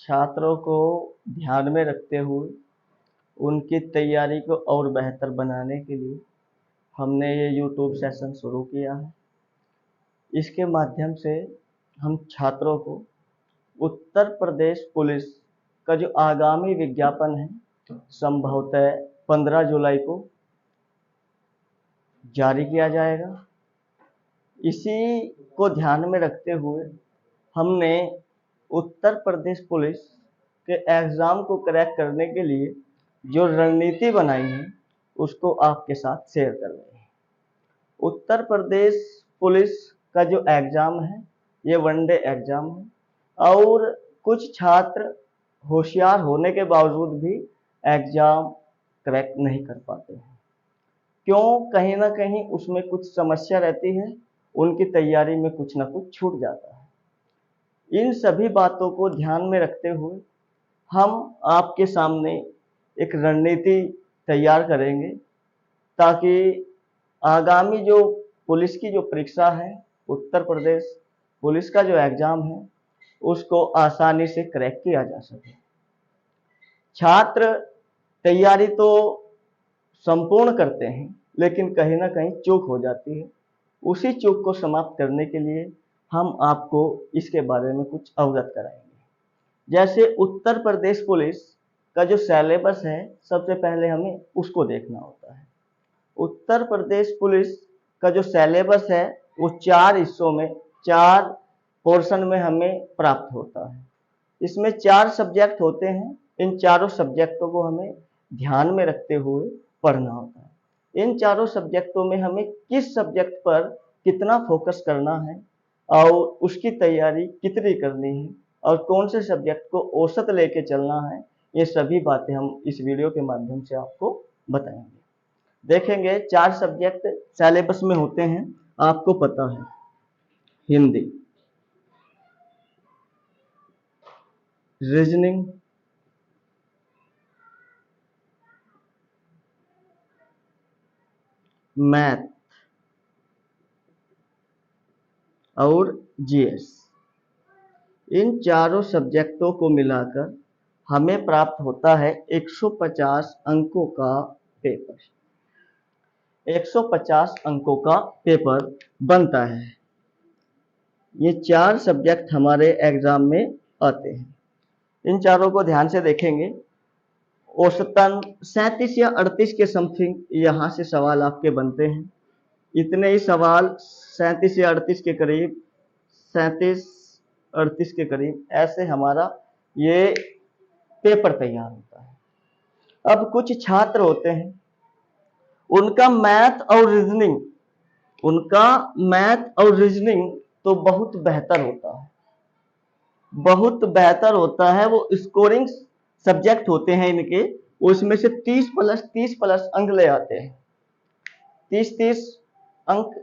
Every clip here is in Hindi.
छात्रों को ध्यान में रखते हुए उनकी तैयारी को और बेहतर बनाने के लिए हमने ये यूट्यूब सेशन शुरू किया है। इसके माध्यम से हम छात्रों को उत्तर प्रदेश पुलिस का जो आगामी विज्ञापन है संभवतः 15 जुलाई को जारी किया जाएगा। इसी को ध्यान में रखते हुए हमने उत्तर प्रदेश पुलिस के एग्ज़ाम को क्रैक करने के लिए जो रणनीति बनाई है उसको आपके साथ शेयर कर रहे हैं। उत्तर प्रदेश पुलिस का जो एग्ज़ाम है ये वनडे एग्ज़ाम है और कुछ छात्र होशियार होने के बावजूद भी एग्ज़ाम क्रैक नहीं कर पाते हैं। क्यों? कहीं ना कहीं उसमें कुछ समस्या रहती है, उनकी तैयारी में कुछ ना कुछ छूट जाता है। इन सभी बातों को ध्यान में रखते हुए हम आपके सामने एक रणनीति तैयार करेंगे ताकि आगामी जो पुलिस की जो परीक्षा है, उत्तर प्रदेश पुलिस का जो एग्ज़ाम है उसको आसानी से क्रैक किया जा सके। छात्र तैयारी तो संपूर्ण करते हैं लेकिन कहीं ना कहीं चूक हो जाती है। उसी चूक को समाप्त करने के लिए हम आपको इसके बारे में कुछ अवगत कराएंगे। जैसे उत्तर प्रदेश पुलिस का जो सिलेबस है सबसे पहले हमें उसको देखना होता है। उत्तर प्रदेश पुलिस का जो सिलेबस है वो 4 हिस्सों में 4 पोर्शन में हमें प्राप्त होता है। इसमें 4 सब्जेक्ट होते हैं। इन चारों सब्जेक्टों को हमें ध्यान में रखते हुए पढ़ना होता है। इन चारों सब्जेक्टों में हमें किस सब्जेक्ट पर कितना फोकस करना है और उसकी तैयारी कितनी करनी है और कौन से सब्जेक्ट को औसत लेके चलना है, ये सभी बातें हम इस वीडियो के माध्यम से आपको बताएंगे। देखेंगे 4 सब्जेक्ट सिलेबस में होते हैं, आपको पता है हिंदी, रीजनिंग, मैथ और जीएस। इन चारों सब्जेक्टों को मिलाकर हमें प्राप्त होता है 150 अंकों का पेपर। 150 अंकों का पेपर बनता है। ये 4 सब्जेक्ट हमारे एग्जाम में आते हैं। इन चारों को ध्यान से देखेंगे। औसतन 37 या 38 के समथिंग यहाँ से सवाल आपके बनते हैं। इतने ही सवाल 37 या 38 के करीब, 37-38 के करीब ऐसे हमारा ये पेपर तैयार होता है। अब कुछ छात्र होते हैं उनका मैथ और रीजनिंग तो बहुत बेहतर होता है, बहुत बेहतर होता है। वो स्कोरिंग सब्जेक्ट होते हैं इनके, उसमें से 30 प्लस अंक ले आते हैं। 30 अंक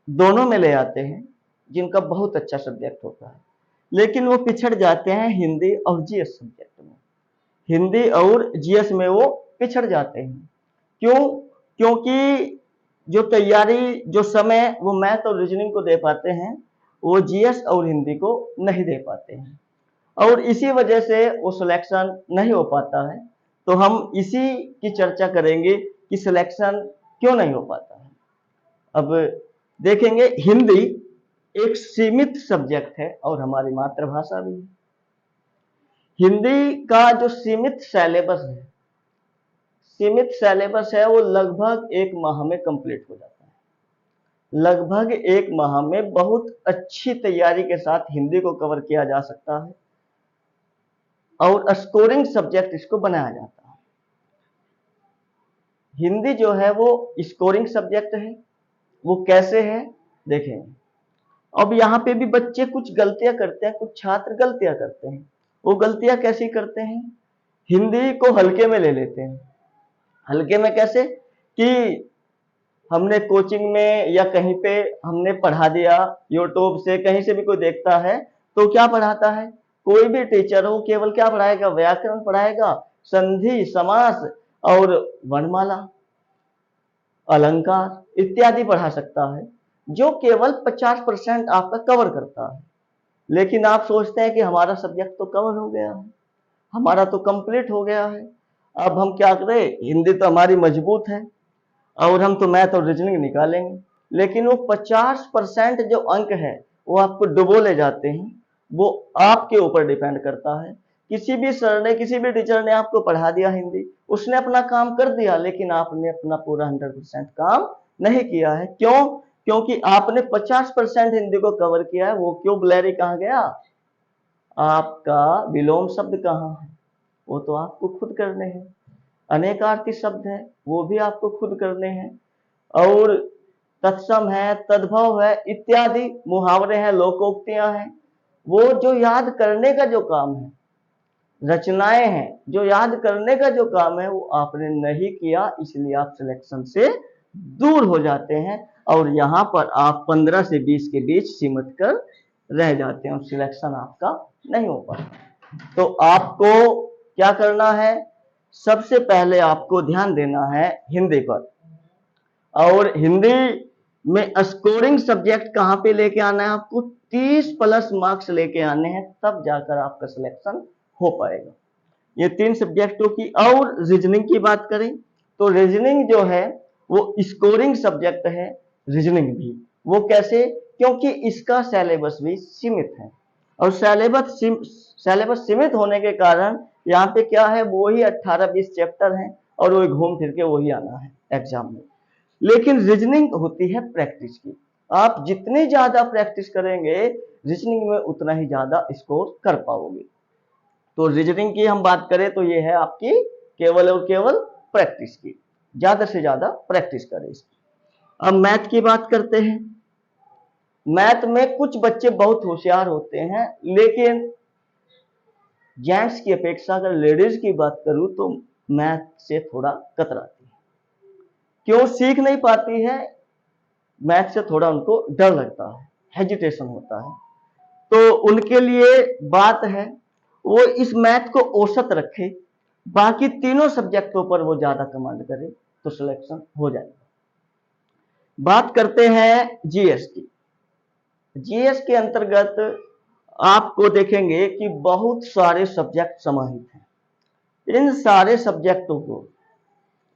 दोनों में ले आते हैं, जिनका बहुत अच्छा सब्जेक्ट होता है। लेकिन वो पिछड़ जाते हैं हिंदी और जीएस सब्जेक्ट में। हिंदी और जीएस में वो पिछड़ जाते हैं। क्यों? क्योंकि जो तैयारी, जो समय वो मैथ और रीजनिंग को दे पाते हैं, वो जीएस और हिंदी को नहीं दे पाते हैं और इसी वजह से वो सिलेक्शन नहीं हो पाता है। तो हम इसी की चर्चा करेंगे कि सिलेक्शन क्यों नहीं हो पाता है। अब देखेंगे, हिंदी एक सीमित सब्जेक्ट है और हमारी मातृभाषा भी है। हिंदी का जो सीमित सिलेबस है वो लगभग 1 माह में कंप्लीट हो जाता है। लगभग 1 माह में बहुत अच्छी तैयारी के साथ हिंदी को कवर किया जा सकता है और स्कोरिंग सब्जेक्ट इसको बनाया जाता है। हिंदी जो है वो स्कोरिंग सब्जेक्ट है। वो कैसे है देखेंगे। अब यहाँ पे भी बच्चे कुछ गलतियां करते हैं, कुछ छात्र गलतियां करते हैं। वो गलतियां कैसी करते हैं? हिंदी को हल्के में ले लेते हैं। हल्के में कैसे कि हमने कोचिंग में या कहीं पे हमने पढ़ा दिया, यूट्यूब से कहीं से भी कोई देखता है तो क्या पढ़ाता है, कोई भी टीचर हो केवल क्या पढ़ाएगा, व्याकरण पढ़ाएगा, संधि, समास और वर्णमाला, अलंकार इत्यादि पढ़ा सकता है, जो केवल 50% आपका कवर करता है। लेकिन आप सोचते हैं कि हमारा सब्जेक्ट तो कवर हो गया है, हमारा तो कंप्लीट हो गया है। अब हम क्या करें, हिंदी तो हमारी मजबूत है और हम तो मैथ और रीजनिंग निकालेंगे, लेकिन वो 50% जो अंक है वो आपको डुबो ले जाते हैं। वो आपके ऊपर डिपेंड करता है। किसी भी सर ने, किसी भी टीचर ने आपको पढ़ा दिया हिंदी, उसने अपना काम कर दिया, लेकिन आपने अपना पूरा 100% काम नहीं किया है। क्यों? क्योंकि आपने 50% हिंदी को कवर किया है। वो वोकैबुलरी कहाँ गया? आपका विलोम शब्द कहाँ है? वो तो आपको खुद करने हैं। अनेकार्थी शब्द है, वो भी आपको खुद करने हैं। और तत्सम है, तद्भव है, इत्यादि मुहावरे हैं, लोकोक्तियां हैं। वो जो याद करने का जो काम है, रचनाएं हैं, जो याद करने का जो काम है, वो आपने नहीं किया, इसलिए आप सिलेक्शन से दूर हो जाते हैं और यहाँ पर आप 15 से 20 के बीच सीमित कर रह जाते हैं और सिलेक्शन आपका नहीं हो पाता। तो आपको क्या करना है? सबसे पहले आपको ध्यान देना है हिंदी पर, और हिंदी में स्कोरिंग सब्जेक्ट कहाँ पे लेके आना है? आपको 30+ मार्क्स लेके आने हैं, तब जाकर आपका सिलेक्शन हो पाएगा। ये 3 सब्जेक्टों की। और रीजनिंग की बात करें तो रीजनिंग जो है वो स्कोरिंग सब्जेक्ट है। रीजनिंग भी वो कैसे? क्योंकि इसका सिलेबस भी सीमित है, और सिलेबस सीमित होने के कारण यहाँ पे क्या है, वो ही 18-20 चैप्टर हैं और वो घूम फिर के वही आना है एग्जाम में। लेकिन रीजनिंग होती है प्रैक्टिस की। आप जितनी ज्यादा प्रैक्टिस करेंगे रीजनिंग में, उतना ही ज्यादा स्कोर कर पाओगे। तो रीजनिंग की हम बात करें तो ये है आपकी केवल और केवल प्रैक्टिस की। ज्यादा से ज्यादा प्रैक्टिस करें इसकी। अब मैथ की बात करते हैं। मैथ में कुछ बच्चे बहुत होशियार होते हैं, लेकिन जेंट्स की अपेक्षा अगर लेडीज की बात करूं तो मैथ से थोड़ा कतराती है। क्यों? सीख नहीं पाती है, मैथ से थोड़ा उनको डर लगता है, हेजिटेशन होता है। तो उनके लिए बात है, वो इस मैथ को औसत रखे, बाकी तीनों सब्जेक्टों पर वो ज्यादा कमांड करे, तो सिलेक्शन हो जाएगा। बात करते हैं जीएस की। जीएस के अंतर्गत आपको देखेंगे कि बहुत सारे सब्जेक्ट समाहित हैं। इन सारे सब्जेक्टों को,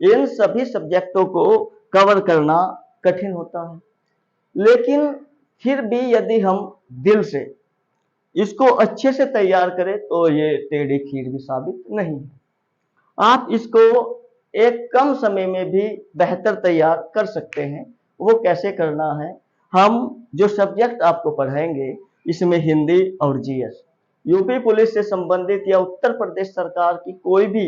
इन सभी सब्जेक्टों को कवर करना कठिन होता है, लेकिन फिर भी यदि हम दिल से इसको अच्छे से तैयार करें तो ये टेढ़ी खीर भी साबित नहीं है। आप इसको एक कम समय में भी बेहतर तैयार कर सकते हैं। वो कैसे करना है? हम जो सब्जेक्ट आपको पढ़ाएंगे, इसमें हिंदी और जीएस, यूपी पुलिस से संबंधित या उत्तर प्रदेश सरकार की कोई भी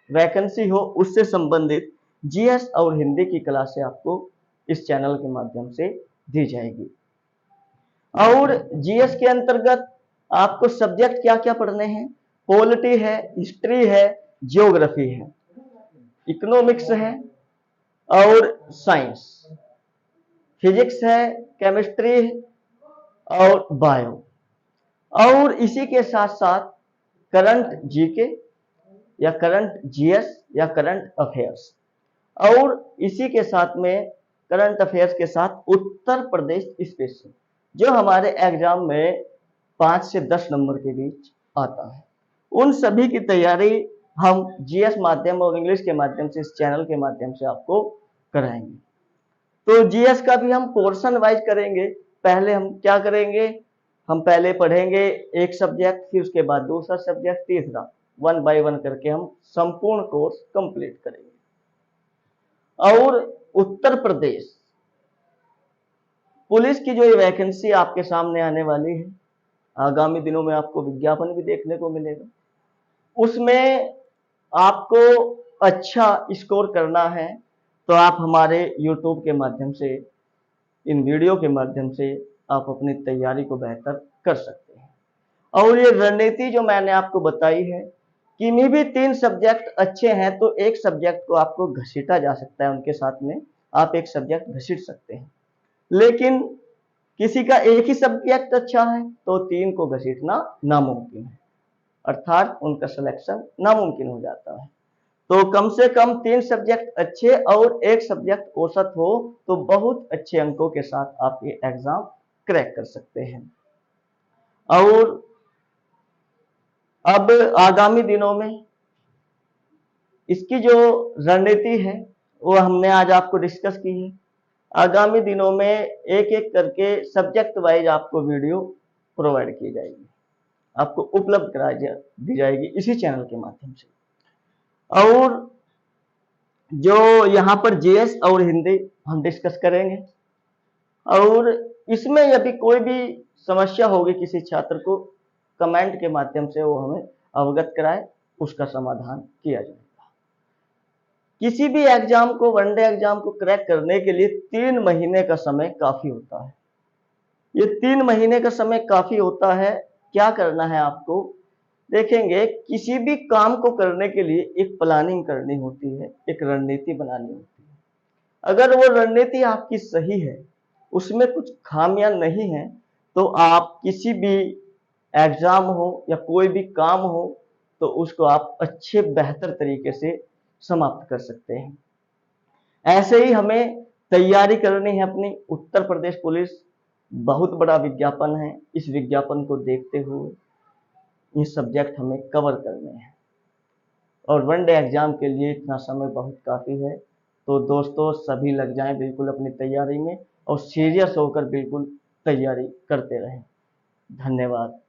वैकेंसी हो उससे संबंधित जीएस और हिंदी की क्लासें आपको इस चैनल के माध्यम से दी जाएगी। और जीएस के अंतर्गत आपको सब्जेक्ट क्या क्या पढ़ने हैं? पॉलिटी है, हिस्ट्री है, ज्योग्राफी है, इकोनॉमिक्स है और साइंस, फिजिक्स है, केमिस्ट्री है और बायो। और इसी के साथ साथ करंट जीके या करंट जीएस या करंट अफेयर्स, और इसी के साथ में करंट अफेयर्स के साथ उत्तर प्रदेश स्पेशल, जो हमारे एग्जाम में 5 से 10 नंबर के बीच आता है। उन सभी की तैयारी हम जीएस माध्यम और इंग्लिश के माध्यम से, इस चैनल के माध्यम से आपको कराएंगे। तो जीएस का भी हम पोर्शन वाइज करेंगे। पहले हम क्या करेंगे? हम पहले पढ़ेंगे एक सब्जेक्ट, फिर उसके बाद दूसरा सब्जेक्ट, तीसरा, 1 बाय 1 करके हम संपूर्ण कोर्स कंप्लीट करेंगे। और उत्तर प्रदेश पुलिस की जो ये वैकेंसी आपके सामने आने वाली है, आगामी दिनों में आपको विज्ञापन भी देखने को मिलेगा, उसमें आपको अच्छा स्कोर करना है तो आप हमारे YouTube के माध्यम से, इन वीडियो के माध्यम से आप अपनी तैयारी को बेहतर कर सकते हैं। और ये रणनीति जो मैंने आपको बताई है, किन्हीं भी 3 सब्जेक्ट अच्छे हैं तो एक सब्जेक्ट को आपको घसीटा जा सकता है, उनके साथ में आप एक सब्जेक्ट घसीट सकते हैं। लेकिन किसी का एक ही सब्जेक्ट अच्छा है तो 3 को घसीटना नामुमकिन है, अर्थात उनका सिलेक्शन नामुमकिन हो जाता है। तो कम से कम 3 सब्जेक्ट अच्छे और एक सब्जेक्ट औसत हो तो बहुत अच्छे अंकों के साथ आप ये एग्जाम क्रैक कर सकते हैं। और अब आगामी दिनों में इसकी जो रणनीति है वो हमने आज आपको डिस्कस की है। आगामी दिनों में एक एक करके सब्जेक्ट वाइज आपको वीडियो प्रोवाइड की जाएगी, आपको उपलब्ध दी जाएगी इसी चैनल के माध्यम से। और जो यहाँ पर जीएस और हिंदी हम डिस्कस करेंगे, और इसमें यदि कोई भी समस्या होगी किसी छात्र को, कमेंट के माध्यम से वो हमें अवगत कराए, उसका समाधान किया जाएगा। किसी भी एग्जाम को, वनडे एग्जाम को क्रैक करने के लिए 3 महीने का समय काफी होता है। ये 3 महीने का समय काफी होता है। क्या करना है आपको, देखेंगे किसी भी काम को करने के लिए एक प्लानिंग करनी होती है, एक रणनीति बनानी होती है। अगर वो रणनीति आपकी सही है, उसमें कुछ खामियां नहीं है, तो आप किसी भी एग्जाम हो या कोई भी काम हो तो उसको आप अच्छे बेहतर तरीके से समाप्त कर सकते हैं। ऐसे ही हमें तैयारी करनी है अपनी। उत्तर प्रदेश पुलिस बहुत बड़ा विज्ञापन है, इस विज्ञापन को देखते हुए ये सब्जेक्ट हमें कवर करने हैं, और वनडे एग्जाम के लिए इतना समय बहुत काफ़ी है। तो दोस्तों सभी लग जाएं बिल्कुल अपनी तैयारी में, और सीरियस होकर बिल्कुल तैयारी करते रहें। धन्यवाद।